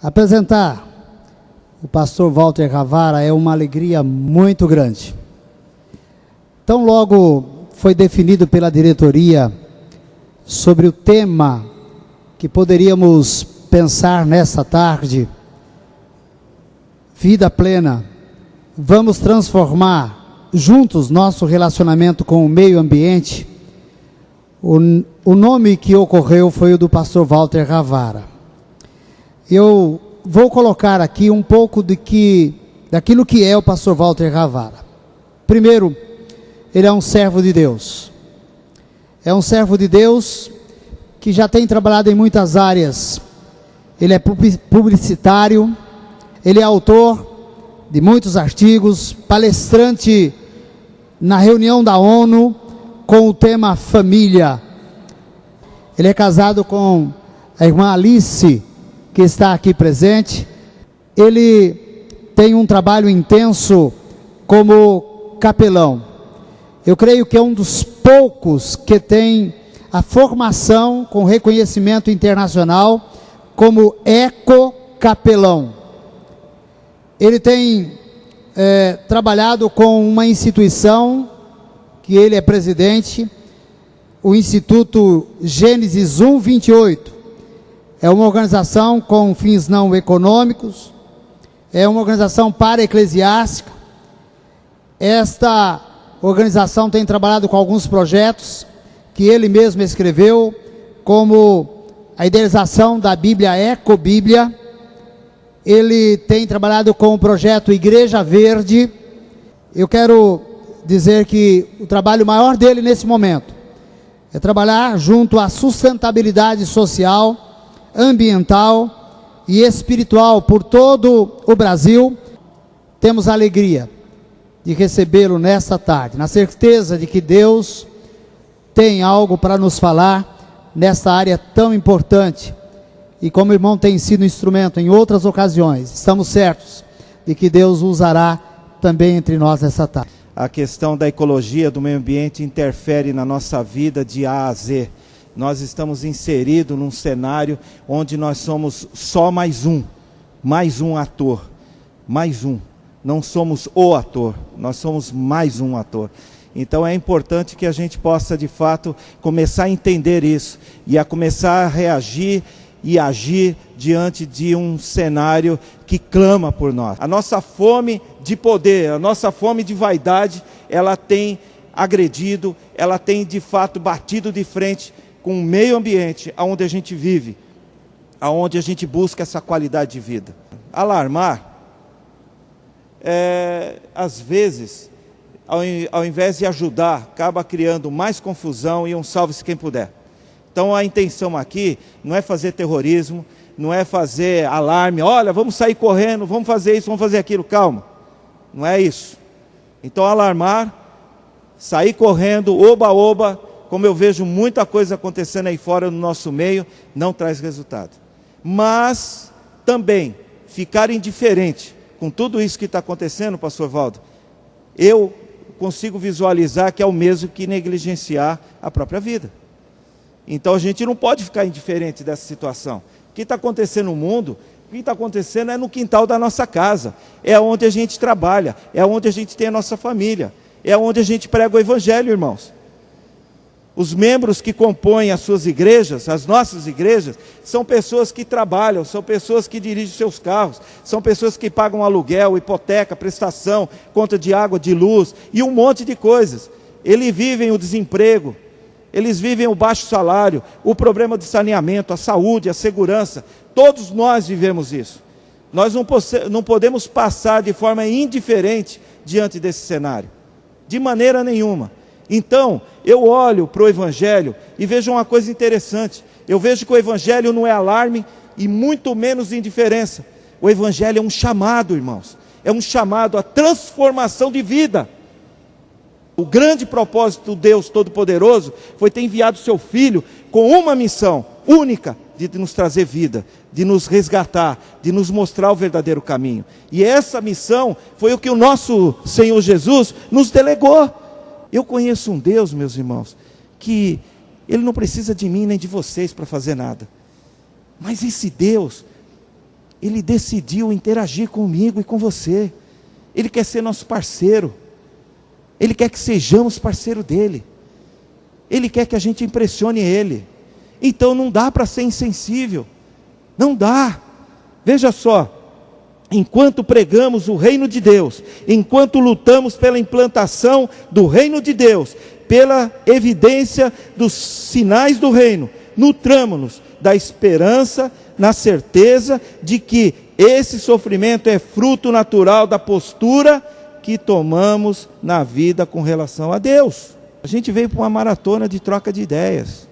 Apresentar o pastor Walter Ravara é uma alegria muito grande. Tão logo foi definido pela diretoria sobre o tema que poderíamos pensar nessa tarde, vida plena, vamos transformar juntos nosso relacionamento com o meio ambiente. O nome que ocorreu foi o do pastor Walter Ravara. Eu vou colocar aqui um pouco daquilo que é o pastor Walter Ravara. Primeiro, ele é um servo de Deus. É um servo de Deus que já tem trabalhado em muitas áreas. Ele é publicitário, ele é autor de muitos artigos, palestrante na reunião da ONU com o tema família. Ele é casado com a irmã Alice, que está aqui presente. Ele tem um trabalho intenso como capelão. Eu creio que é um dos poucos que tem a formação com reconhecimento internacional como eco-capelão. Ele tem trabalhado com uma instituição que ele é presidente, o Instituto Gênesis 1:28. É uma organização com fins não econômicos, é uma organização para-eclesiástica. Esta organização tem trabalhado com alguns projetos que ele mesmo escreveu, como a idealização da Bíblia Ecobíblia. Ele tem trabalhado com o projeto Igreja Verde. Eu quero dizer que o trabalho maior dele nesse momento é trabalhar junto à sustentabilidade social, ambiental e espiritual por todo o Brasil. Temos a alegria de recebê-lo nesta tarde, na certeza de que Deus tem algo para nos falar nesta área tão importante. E como o irmão tem sido instrumento em outras ocasiões, estamos certos de que Deus usará também entre nós nessa tarde. A questão da ecologia, do meio ambiente, interfere na nossa vida de A a Z. Nós estamos inseridos num cenário onde nós somos só mais um ator, mais um. Não somos o ator, nós somos mais um ator. Então é importante que a gente possa, de fato, começar a entender isso e a começar a reagir e agir diante de um cenário que clama por nós. A nossa fome de poder, a nossa fome de vaidade, ela tem agredido, ela tem, de fato, batido de frente com o meio ambiente onde a gente vive, onde a gente busca essa qualidade de vida. Alarmar, às vezes, ao invés de ajudar, acaba criando mais confusão e um salve-se quem puder. Então a intenção aqui não é fazer terrorismo, não é fazer alarme, olha, vamos sair correndo, vamos fazer isso, vamos fazer aquilo, calma. Não é isso. Então alarmar, sair correndo, oba-oba, como eu vejo muita coisa acontecendo aí fora no nosso meio, não traz resultado. Mas também ficar indiferente com tudo isso que está acontecendo, pastor Valdo, eu consigo visualizar que é o mesmo que negligenciar a própria vida. Então a gente não pode ficar indiferente dessa situação. O que está acontecendo no mundo, o que está acontecendo é no quintal da nossa casa, é onde a gente trabalha, é onde a gente tem a nossa família, é onde a gente prega o evangelho, irmãos. Os membros que compõem as suas igrejas, as nossas igrejas, são pessoas que trabalham, são pessoas que dirigem seus carros, são pessoas que pagam aluguel, hipoteca, prestação, conta de água, de luz e um monte de coisas. Eles vivem o desemprego, eles vivem o baixo salário, o problema de saneamento, a saúde, a segurança. Todos nós vivemos isso. Nós não podemos passar de forma indiferente diante desse cenário, de maneira nenhuma. Então, eu olho para o Evangelho e vejo uma coisa interessante. Eu vejo que o Evangelho não é alarme e muito menos indiferença. O Evangelho é um chamado, irmãos. É um chamado à transformação de vida. O grande propósito do Deus Todo-Poderoso foi ter enviado o seu Filho com uma missão única de nos trazer vida, de nos resgatar, de nos mostrar o verdadeiro caminho. E essa missão foi o que o nosso Senhor Jesus nos delegou. Eu conheço um Deus, meus irmãos, que Ele não precisa de mim nem de vocês para fazer nada. Mas esse Deus, Ele decidiu interagir comigo e com você. Ele quer ser nosso parceiro. Ele quer que sejamos parceiro dele. Ele quer que a gente impressione ele. Então não dá para ser insensível. Não dá. Veja só. Enquanto pregamos o reino de Deus, enquanto lutamos pela implantação do reino de Deus, pela evidência dos sinais do reino, nutramo-nos da esperança, na certeza de que esse sofrimento é fruto natural da postura que tomamos na vida com relação a Deus. A gente veio para uma maratona de troca de ideias.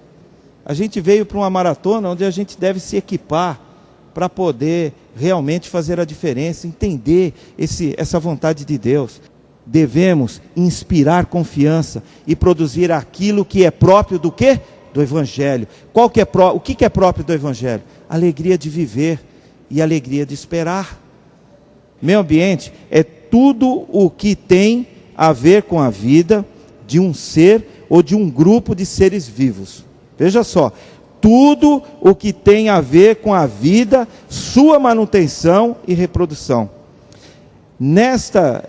A gente veio para uma maratona onde a gente deve se equipar para poder realmente fazer a diferença, entender essa vontade de Deus. Devemos inspirar confiança e produzir aquilo que é próprio do quê? Do Evangelho. O que é próprio do Evangelho? Alegria de viver e alegria de esperar. Meio ambiente é tudo o que tem a ver com a vida de um ser ou de um grupo de seres vivos. Veja só, tudo o que tem a ver com a vida, sua manutenção e reprodução. Nesta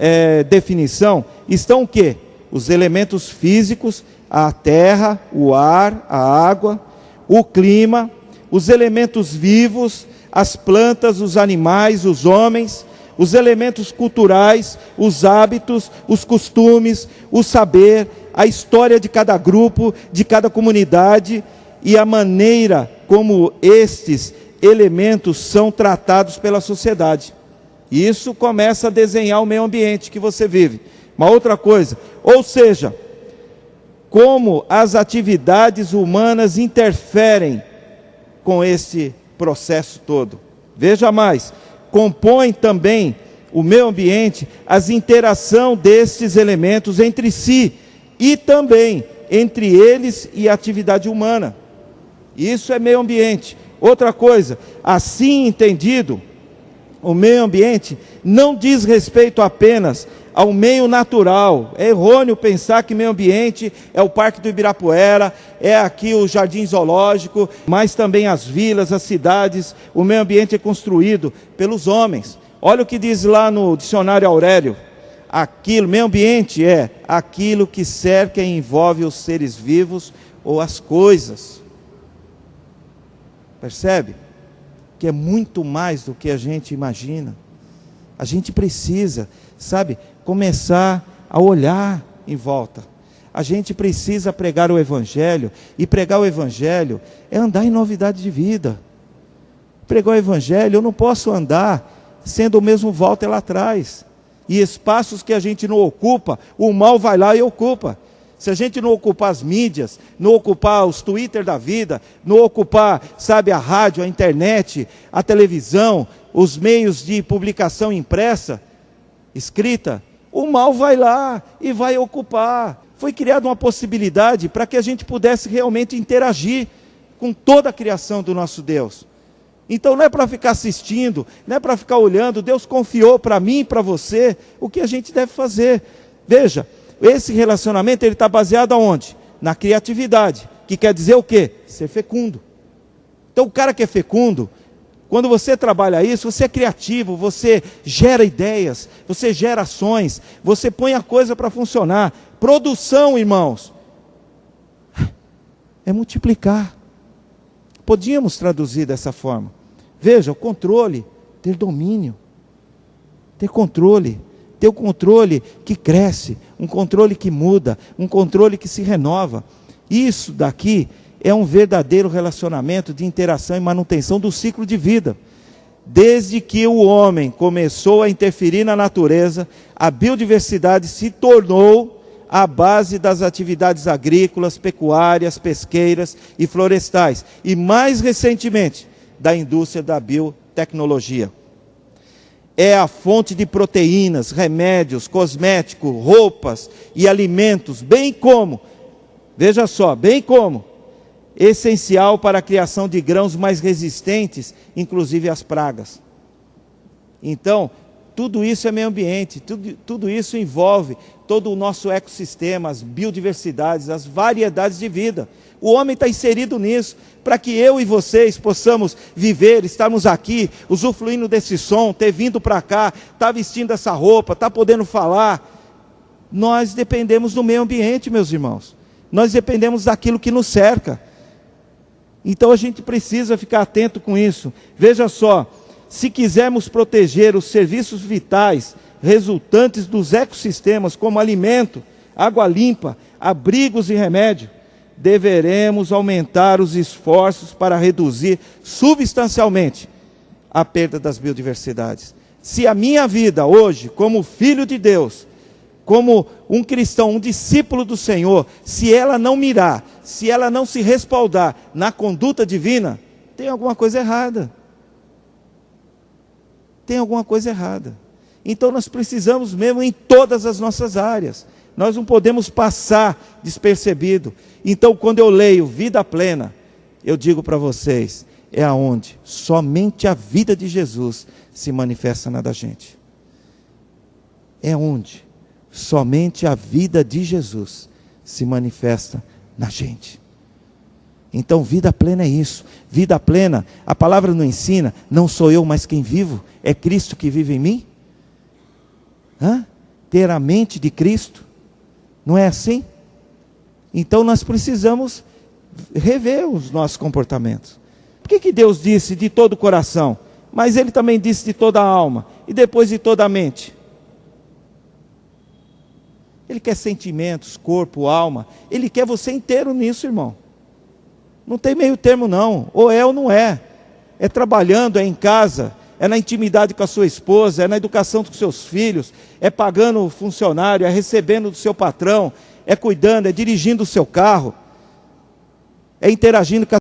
definição estão o quê? Os elementos físicos, a terra, o ar, a água, o clima, os elementos vivos, as plantas, os animais, os homens, os elementos culturais, os hábitos, os costumes, o saber, a história de cada grupo, de cada comunidade e a maneira como estes elementos são tratados pela sociedade. Isso começa a desenhar o meio ambiente que você vive. Uma outra coisa, ou seja, como as atividades humanas interferem com este processo todo. Veja mais, compõe também o meio ambiente as interações destes elementos entre si e também entre eles e a atividade humana. Isso é meio ambiente. Outra coisa, assim entendido, o meio ambiente não diz respeito apenas ao meio natural. É errôneo pensar que meio ambiente é o Parque do Ibirapuera, é aqui o Jardim Zoológico, mas também as vilas, as cidades. O meio ambiente é construído pelos homens. Olha o que diz lá no dicionário Aurélio. Meio ambiente é aquilo que cerca e envolve os seres vivos ou as coisas. Percebe? Que é muito mais do que a gente imagina. A gente precisa, começar a olhar em volta. A gente precisa pregar o Evangelho, e pregar o Evangelho é andar em novidade de vida. Pregar o Evangelho, eu não posso andar sendo o mesmo Walter lá atrás. E espaços que a gente não ocupa, o mal vai lá e ocupa. Se a gente não ocupar as mídias, não ocupar os Twitter da vida, não ocupar, a rádio, a internet, a televisão, os meios de publicação impressa, escrita, o mal vai lá e vai ocupar. Foi criada uma possibilidade para que a gente pudesse realmente interagir com toda a criação do nosso Deus. Então não é para ficar assistindo, não é para ficar olhando. Deus confiou para mim e para você o que a gente deve fazer. Veja, esse relacionamento ele está baseado aonde? Na criatividade, que quer dizer o quê? Ser fecundo. Então o cara que é fecundo, quando você trabalha isso, você é criativo, você gera ideias, você gera ações, você põe a coisa para funcionar. Produção, irmãos, é multiplicar. Podíamos traduzir dessa forma. Veja, o controle, ter domínio, ter controle. Ter um controle que cresce, um controle que muda, um controle que se renova. Isso daqui é um verdadeiro relacionamento de interação e manutenção do ciclo de vida. Desde que o homem começou a interferir na natureza, a biodiversidade se tornou a base das atividades agrícolas, pecuárias, pesqueiras e florestais. E mais recentemente, da indústria da biotecnologia. É a fonte de proteínas, remédios, cosméticos, roupas e alimentos, bem como, veja só, essencial para a criação de grãos mais resistentes, inclusive às pragas. Então, tudo isso é meio ambiente, tudo isso envolve todo o nosso ecossistema, as biodiversidades, as variedades de vida. O homem está inserido nisso, para que eu e vocês possamos viver, estarmos aqui, usufruindo desse som, ter vindo para cá, estar vestindo essa roupa, estar podendo falar. Nós dependemos do meio ambiente, meus irmãos. Nós dependemos daquilo que nos cerca. Então a gente precisa ficar atento com isso. Veja só, se quisermos proteger os serviços vitais resultantes dos ecossistemas, como alimento, água limpa, abrigos e remédio, deveremos aumentar os esforços para reduzir substancialmente a perda das biodiversidades. Se a minha vida hoje, como filho de Deus, como um cristão, um discípulo do Senhor, se ela não mirar, se ela não se respaldar na conduta divina, tem alguma coisa errada. Tem alguma coisa errada. Então nós precisamos mesmo em todas as nossas áreas. Nós não podemos passar despercebido. Então quando eu leio vida plena, eu digo para vocês, é aonde somente a vida de Jesus se manifesta na da gente. É onde somente a vida de Jesus se manifesta na gente. Então vida plena é isso. Vida plena, a palavra não ensina, não sou eu mais quem vivo, é Cristo que vive em mim. Ter a mente de Cristo, não é assim? Então nós precisamos rever os nossos comportamentos. Por que Deus disse de todo o coração? Mas Ele também disse de toda a alma, e depois de toda a mente. Ele quer sentimentos, corpo, alma, Ele quer você inteiro nisso, irmão. Não tem meio termo não, ou é ou não é. É trabalhando, é em casa, é na intimidade com a sua esposa, é na educação dos seus filhos, é pagando o funcionário, é recebendo do seu patrão, é cuidando, é dirigindo o seu carro, é interagindo com a